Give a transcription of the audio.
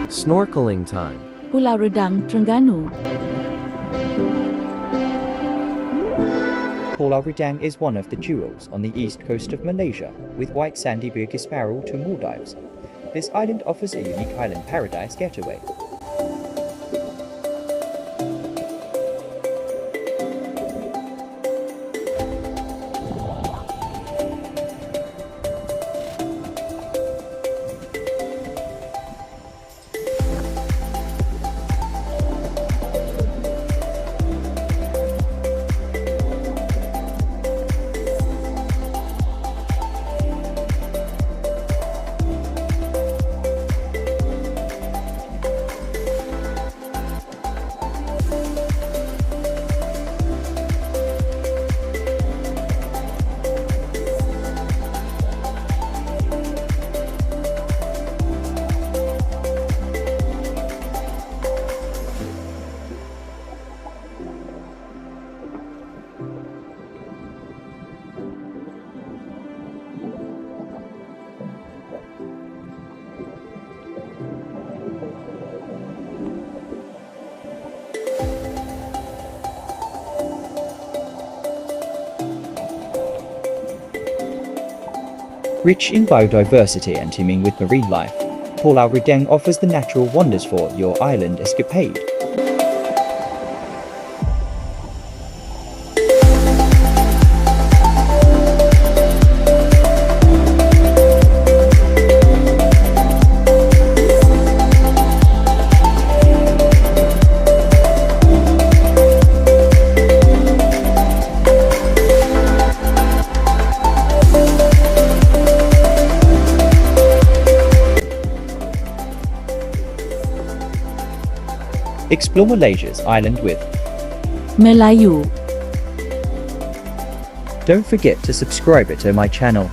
Snorkeling time. Pulau Redang, Terengganu. Pulau Redang is one of the jewels on the east coast of Malaysia, with white sandy Burgess Barrel to Maldives. This island offers a unique island paradise getaway. Rich in biodiversity and teeming with marine life, Pulau Redang offers the natural wonders for your island escapade. Explore Malaysia's island with Merlayu. Don't forget to subscribe to my channel.